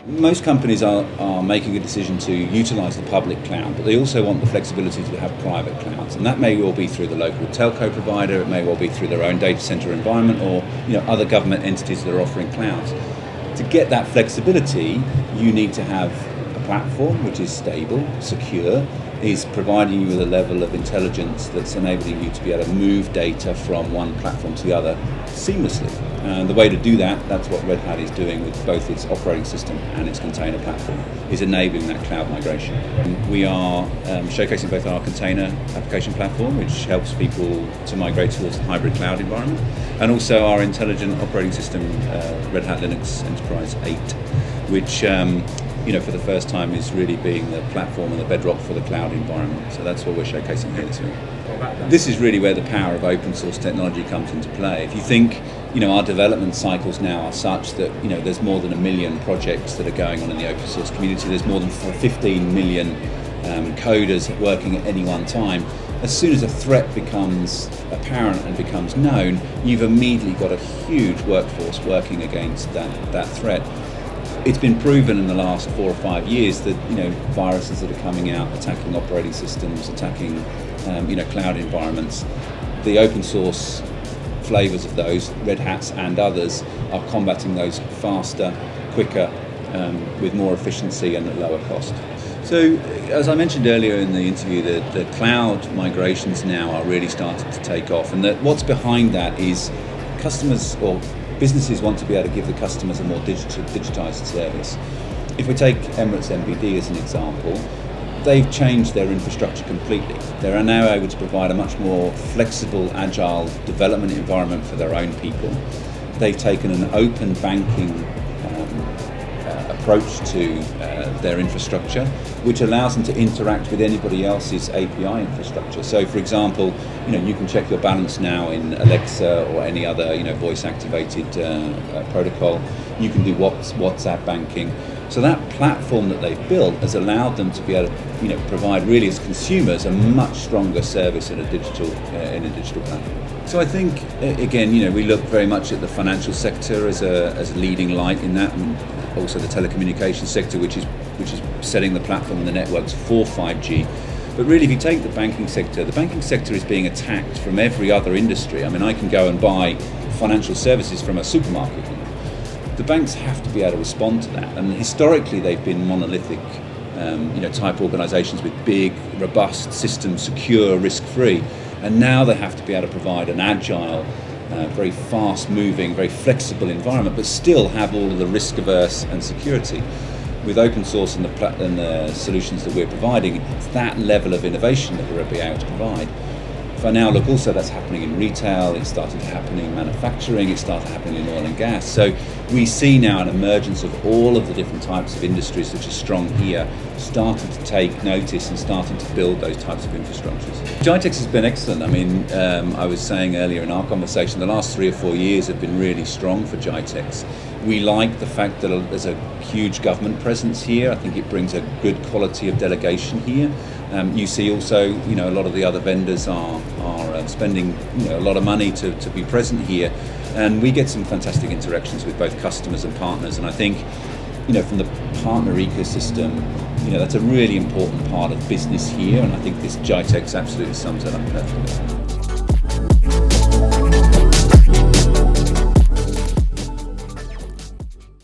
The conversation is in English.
Most companies are making a decision to utilise the public cloud, but they also want the flexibility to have private clouds, and that may well be through the local telco provider, it may well be through their own data centre environment, or other government entities that are offering clouds. To get that flexibility, you need to have a platform which is stable, secure, is providing you with a level of intelligence that's enabling you to be able to move data from one platform to the other seamlessly. And the way to do that, that's what Red Hat is doing with both its operating system and its container platform, is enabling that cloud migration. We are showcasing both our container application platform, which helps people to migrate towards a hybrid cloud environment, and also our intelligent operating system, Red Hat Linux Enterprise 8, which for the first time is really being the platform and the bedrock for the cloud environment. So that's what we're showcasing here this week. This is really where the power of open source technology comes into play. If you think, our development cycles now are such that, there's more than 1 million projects that are going on in the open source community. There's more than 15 million coders working at any one time. As soon as a threat becomes apparent and becomes known, you've immediately got a huge workforce working against that threat. It's been proven in the last 4 or 5 years that viruses that are coming out attacking operating systems, attacking cloud environments, the open source flavors of those, Red Hats and others, are combating those faster, quicker, with more efficiency and at lower cost. So, as I mentioned earlier in the interview, the cloud migrations now are really starting to take off, and that what's behind that is customers or businesses want to be able to give the customers a more digitized service. If we take Emirates MBD as an example, they've changed their infrastructure completely. They are now able to provide a much more flexible, agile development environment for their own people. They've taken an open banking approach to their infrastructure, which allows them to interact with anybody else's API infrastructure. So, for example, you can check your balance now in Alexa or any other voice-activated protocol. You can do WhatsApp banking. So that platform that they've built has allowed them to be able to provide really as consumers a much stronger service in a digital platform. So I think again we look very much at the financial sector as a leading light in that, and also the telecommunications sector, which is setting the platform and the networks for 5G. But really, if you take the banking sector is being attacked from every other industry. I mean, I can go and buy financial services from a supermarket. The banks have to be able to respond to that, and historically they've been monolithic type organisations with big, robust systems, secure, risk-free, and now they have to be able to provide an agile, very fast-moving, very flexible environment, but still have all of the risk-averse and security. With open source and the solutions that we're providing, it's that level of innovation that we're able to provide. If I now look also, that's happening in retail, it's starting to happen in manufacturing, it's starting to happen in oil and gas. So we see now an emergence of all of the different types of industries which are strong here, starting to take notice and starting to build those types of infrastructures. GITEX has been excellent. I mean, I was saying earlier in our conversation, the last 3 or 4 years have been really strong for GITEX. We like the fact that there's a huge government presence here. I think it brings a good quality of delegation here. You see also, a lot of the other vendors are spending a lot of money to be present here, and we get some fantastic interactions with both customers and partners. And I think, from the partner ecosystem, that's a really important part of business here, and I think this GITEX absolutely sums it up perfectly.